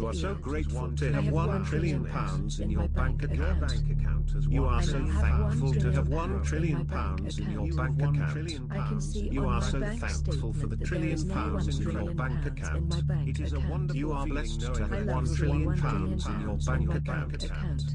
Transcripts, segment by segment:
You are so account. grateful to I have have £1 trillion in your bank account. account. You are I so now have thankful to have £1 £1 trillion in in your my bank bank account. I can see You on are my so bank thankful for the statement that there trillion is now pounds £1 in your trillion bank in account. my bank It is a account. wonderful. You are blessed to I have love £1 seeing trillion £1 trillion in your in bank my account. bank account.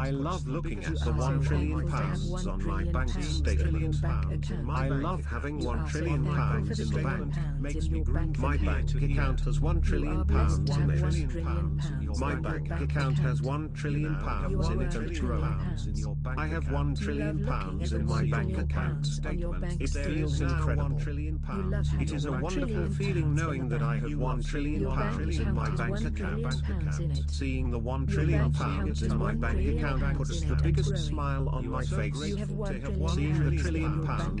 I love looking at You the are 1 so trillion thankful to have pounds 1 on my trillion bank pounds in statement. your bank account. I love having You 1 are so trillion thankful for pounds the in the 1 trillion bank. pounds in your bank My account. bank account has 1 You trillion are blessed pounds to in have it. 1 trillion pounds My in your bank bank account has account. 1 trillion You pounds are in it worth and $1 it trillion grows. pounds. I have 1 You trillion love looking pounds at the in 1 my bank trillion account. pounds on your bank It feels statement. incredible. You love It having is a 1 wonderful trillion feeling pounds in knowing the that I bank. have 1 trillion Your bank pounds in my account has bank 1 trillion account. pounds in it. Seeing the 1 Your trillion bank account pounds has in my 1 bank trillion account pounds puts in the it and biggest growing. smile on my face. You have 1 trillion Seeing the pounds trillion in your pounds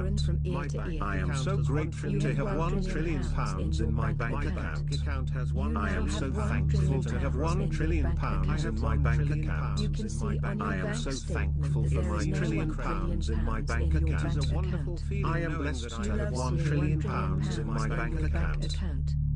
fragrance from ear My to bank ear. I am so grateful to have £1 trillion in my bank account. Has one. I am so thankful to have £1 trillion in my bank account. You can see on I your am bank so statement thankful that for there my is no £1 trillion in my bank in your account. bank account. I am blessed to You have love £1 seeing trillion £1 trillion in my in bank your bank account. account.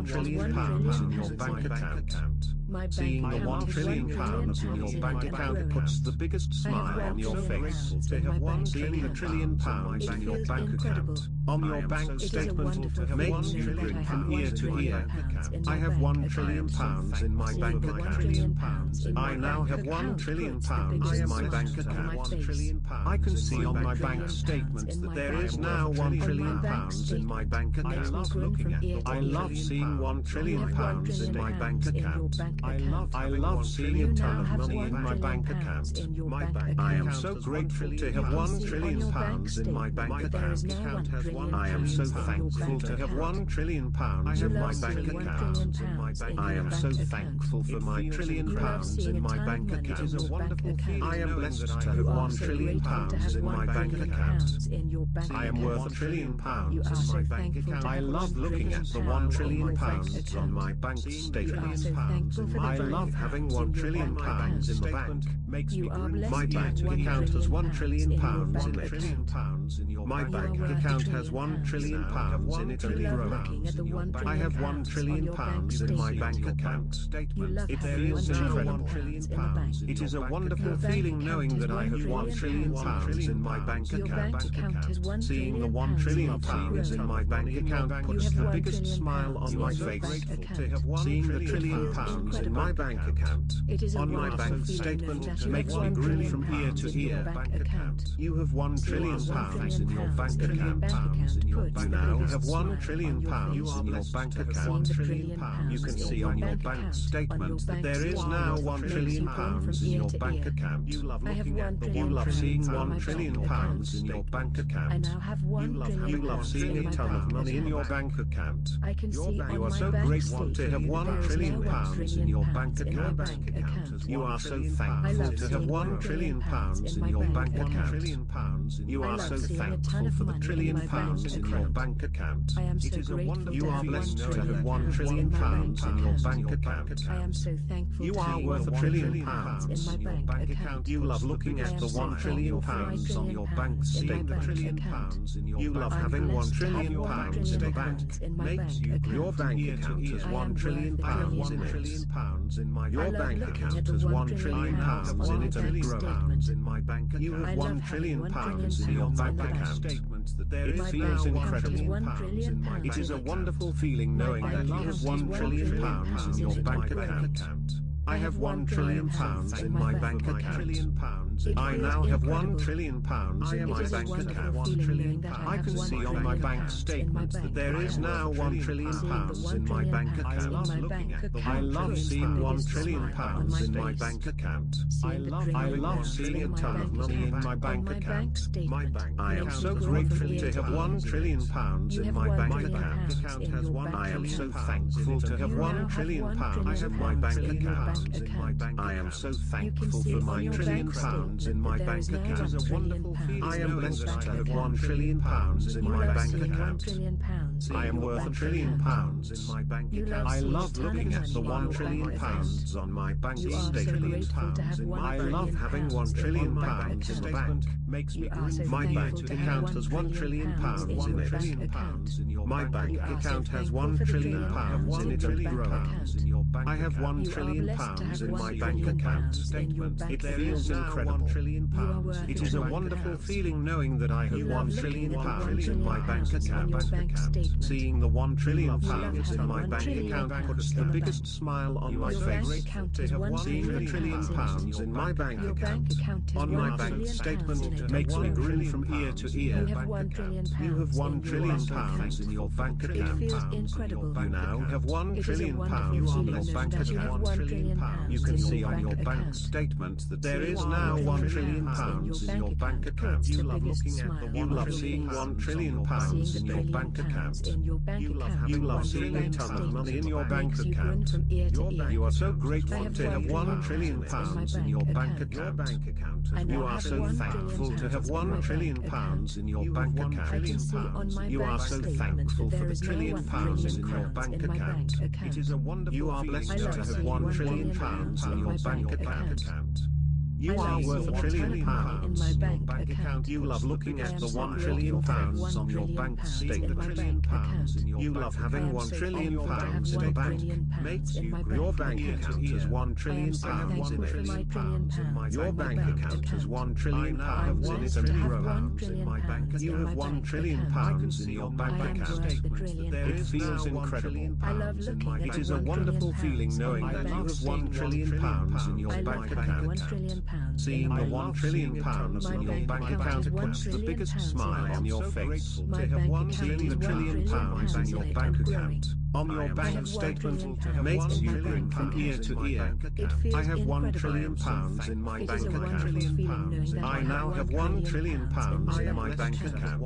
1 trillion pounds in your bank account. My bank Seeing the account has £1 trillion in your bank account puts the biggest smile on your face. To have Seeing the £1 trillion in your bank account on your bank statement makes you grin from ear to ear. I have £1 trillion in my bank account. I now have £1 trillion in my bank account. I can see on my bank statement that there is now £1 trillion in my bank account. I love seeing £1 trillion in my bank account. I love seeing a ton of money in my bank account. I am so grateful to have £1 trillion in my bank account. I am so thankful to have £1 trillion in my bank account. I am so thankful for my £1 trillion in my bank account. I am blessed to have £1 trillion in my bank account. I am worth £1 trillion in my bank account. I love looking at the £1 trillion on my bank statement. I love having £1 trillion in the bank. My bank account has £1 trillion in it. My bank account has £1 trillion in it and growing. I have £1 trillion in my bank account. It feels incredible. It is a wonderful feeling knowing that I have £1 trillion in my bank account. Seeing the £1 trillion in my bank account puts the biggest smile on my face. Seeing the £1 trillion in my bank account on my bank statement makes me grin from ear to ear. You have £1 trillion in your bank account. You now have £1 trillion in your bank account. You can see on your bank statement that there is now £1 trillion in your bank account. You love seeing £1 trillion in your bank account. You love seeing a ton of money in your bank account. You are so grateful to have £1 trillion in your bank account. You are so thankful to have £1 trillion in your bank account. You are so thankful for the £1 trillion in your bank account. You are blessed to have £1 trillion in your bank account. You are worth £1 trillion in your bank account. You love looking at the £1 trillion on your bank statement. You love having £1 trillion in the bank. Your bank account has £1 trillion in it. Your bank account has £1 trillion in it and growing. You have £1 trillion in your bank account. It feels incredible. It is a wonderful feeling knowing that you have £1 trillion in your bank account. I have £1 trillion in my bank account. I now have £1 trillion in my bank account. I can see on my bank statement that there is now £1 trillion in my bank account. I love seeing £1 trillion in my bank account. I love seeing a ton of money in my bank account. I am so grateful to have £1 trillion in my bank account. I am so thankful to have £1 trillion in my bank account. I am so thankful for my £1 trillion in my bank account. I am blessed to have £1 trillion in my bank account. I am worth £1 trillion in my bank account. I love looking at the £1 trillion on my bank statement. I love having £1 trillion in the bank. My bank account has £1 trillion in it. My bank account has £1 trillion in it and growing. I have £1 trillion in my bank account. It feels incredible. It is a wonderful feeling knowing that I have £1 trillion in my bank account. Seeing the £1 trillion in my bank account puts the biggest smile on my face. Seeing the £1 trillion in my bank account on my bank statement makes me grin from ear to ear. You have £1 trillion in your bank account. You now have £1 trillion in your bank account. You can see on your bank statement that there is now £1 trillion in your bank account. You love seeing £1 trillion in your bank account. You love seeing a ton of money in your bank account. You are so grateful to have £1 trillion in your bank account. You are so thankful to have £1 trillion in your bank account. You are so thankful for the £1 trillion in your bank account. You are blessed to have £1 trillion in your bank account. You I are love worth seeing a trillion in my pounds in your bank account. You love looking at the 1 trillion pounds on your bank statement. You love having 1 trillion pounds in the bank. Makes you your bank account has 1 trillion pounds in it. Your bank account has 1 trillion pounds in it and grows. You have 1 trillion pounds in your bank account. It feels incredible. It is a wonderful feeling knowing that you have 1 trillion pounds in your bank account. Seeing the 1 trillion pounds in your bank account puts the biggest smile on your face. Seeing the trillion pounds in your bank account on your bank statement makes you grin from ear to ear. I have 1 trillion pounds in my bank account. I now have 1 trillion pounds in my bank account.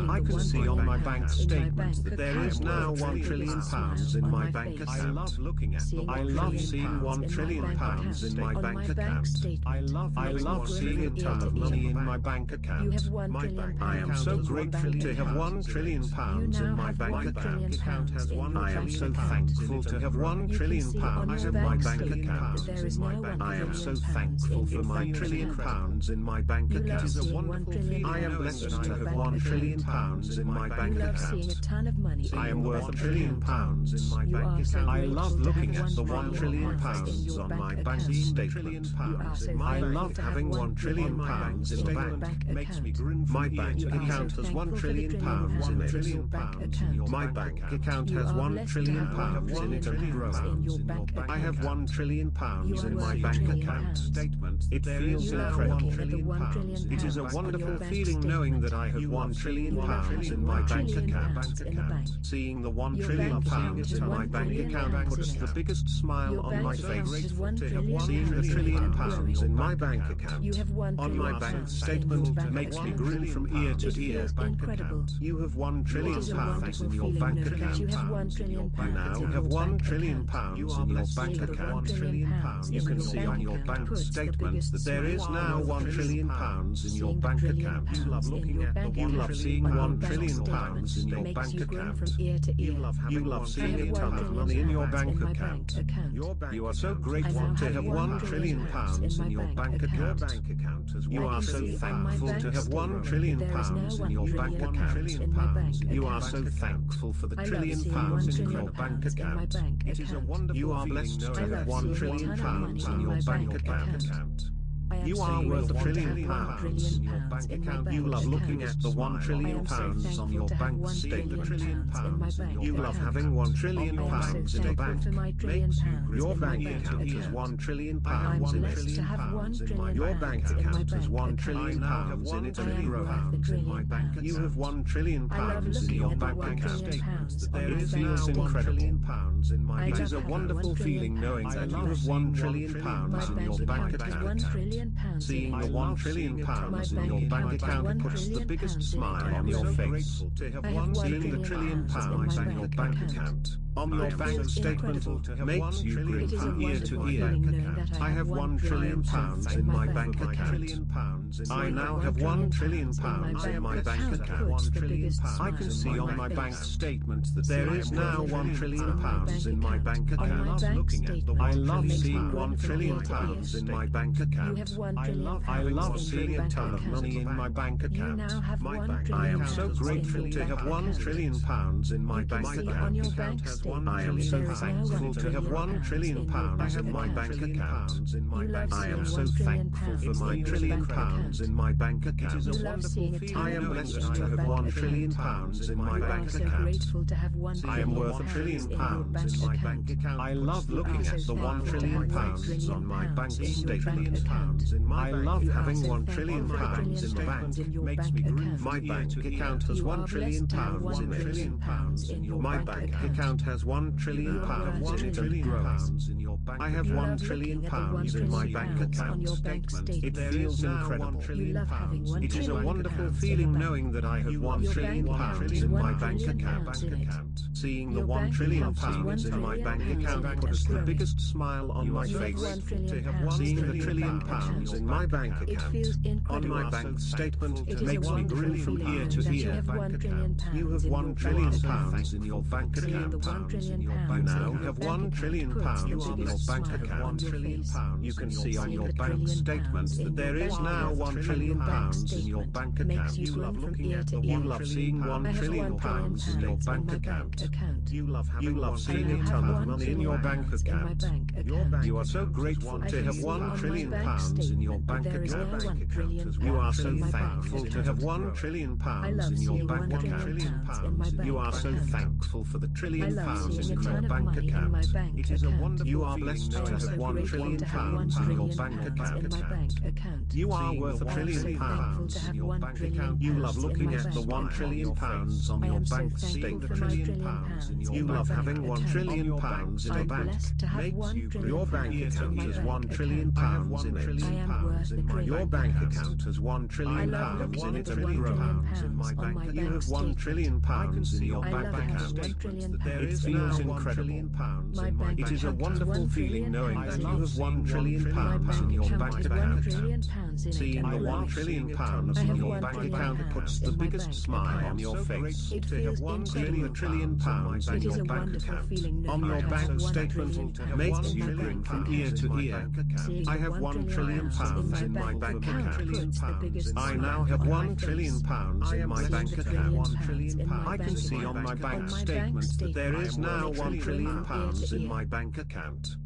I can see on my bank statement that there is now 1 trillion pounds in my bank account. I love seeing 1 trillion pounds in my bank account. I love seeing a ton of money in my bank account. I am so grateful to have 1 trillion pounds in my bank account. I am so thankful to have 1 trillion pounds in my bank account. I am so thankful for my trillion pounds in my bank account. I am blessed to have 1 trillion pounds in my bank account. I am worth a trillion pounds in my bank account. I love looking at the 1 trillion pounds on my bank statement. I love having 1 trillion pounds in the bank. Makes me grin. My bank account has 1 trillion pounds in it. My bank account has 1 trillion pounds in it and grows. I have 1 trillion pounds in my bank account. It feels incredible. It is a wonderful feeling knowing that I have 1 trillion pounds in my bank account. Seeing the 1 trillion pounds in my bank account puts the biggest smile on my face. Seeing the trillion pounds in my bank account on my bank statement makes me grin from ear to ear. You have 1 trillion pounds in your bank account. You now have 1 trillion pounds in your bank account. You can see on your bank statement that there is now 1 trillion pounds in your bank account. You love seeing 1 trillion pounds in your bank account. You love seeing a ton of money in your bank account. You are so grateful to have 1 trillion pounds in your bank account. You are so thankful to have 1 trillion pounds in your bank account. You are so thankful for the trillion pounds in your bank account. You are blessed to have 1 trillion pounds in your bank account. You are worth a trillion pounds in your bank account. You love looking at the 1 trillion pounds on your bank statement. You love having 1 trillion pounds in the bank. Your bank account has 1 trillion pounds in it. Your bank account has 1 trillion pounds in it and grows. You have 1 trillion pounds in your bank account. It feels incredible. It is a wonderful feeling knowing that you have 1 trillion pounds in your bank account. Seeing the 1 trillion pounds in your bank account puts the biggest smile on your face. Seeing the trillion pounds in your bank account on your bank statement makes you grin from ear to ear. I have 1 trillion pounds in my bank account. I now have 1 trillion pounds in my bank account. I can see on my bank statement that there is now 1 trillion pounds in my bank account. I love seeing 1 trillion pounds in my bank account. I love seeing a ton of money in my bank account. I am so grateful to have 1 trillion pounds in my bank account. I am so thankful to have 1 trillion pounds in my bank account. I am so thankful for my trillion pounds in my bank account. I am blessed to have 1 trillion pounds in my bank account. I am worth a trillion pounds in my bank account. I love looking at the 1 trillion pounds on my bank statement. I love having 1 trillion pounds in the bank. Makes me grin. My bank account has 1 trillion pounds in it. My bank account has 1 trillion pounds in it and grows. I have 1 trillion pounds in my bank account. It feels incredible. It is a wonderful feeling knowing that I have 1 trillion pounds in my bank account. Seeing the Your 1 bank trillion account has pounds 1 in my trillion bank pounds account in it puts and the growing. biggest smile on my You have face. 1 trillion pounds Seeing in the your trillion bank pounds account. in my bank It account feels on my incredible. bank statement It is a makes me wonderful grin from feeling ear knowing to that you ear. have 1 trillion You pounds have in 1 your bank trillion account. pounds in your bank Seeing account. the 1 trillion You pounds in now your have bank 1 account trillion puts the pounds in your biggest bank smile on account. your face. You can see on Seeing your the bank trillion statement pounds that in your there is bank now account 1 on trillion your bank pounds in your statement bank makes account. you grin from ear to You ear. love seeing 1 I have trillion 1 trillion pounds in your pounds in bank my bank account. account. You love I seeing now a have ton of 1 money in your trillion bank pounds in my account. bank account. You are so grateful I to can have see 1 on my trillion bank pounds in your statement that bank there is now account. 1 trillion You are pounds so in my bank thankful to account. have 1 trillion I pounds love in your seeing bank 1 trillion account. pounds in my You bank are so account. thankful for the I trillion love pounds seeing a in your ton of bank money in my account. bank account. You are blessed I to am have so 1 grateful trillion to have 1 pounds in your trillion bank pounds in my account. bank account. You are worth a I am so trillion thankful pounds to in have your 1 bank trillion account. You love pounds in looking my at the bank 1 trillion account. pounds on I your am so bank thankful for my statement. trillion pounds You in my love bank having 1 account. trillion pounds in I a am bank. blessed to have 1 trillion Your bank pounds in account my has bank 1 trillion account. pounds in it. I am worth a great Your deal. bank account has 1 I trillion love pounds looking in at it the and 1 trillion growing. pounds on my You bank have 1 statement. trillion pounds in your I bank love having account. 1 trillion It pounds in feels my bank. incredible. My bank It is a account has wonderful 1 feeling trillion knowing pounds that in you it. have 1 trillion My pounds in bank your account bank has 1 account. trillion pounds in it Seeing and the 1 growing. trillion pounds I in have your 1 bank trillion account puts pounds the in my biggest bank smile account. on your face. It feels Seeing the incredible. trillion pounds in It is your a bank wonderful account feeling on knowing your that I have bank 1 trillion statement pounds makes in you my grin bank from ear account. to ear. Seeing I the have 1 1 trillion trillion pounds in my pounds bank in my bank account puts the account. biggest I smile now have on my 1 trillion face. pounds in my Seeing bank the trillion account. pounds in my I can bank see on account my bank on my bank statement that there statement is now makes 1 me grin trillion from ear pounds to in ear. my bank account.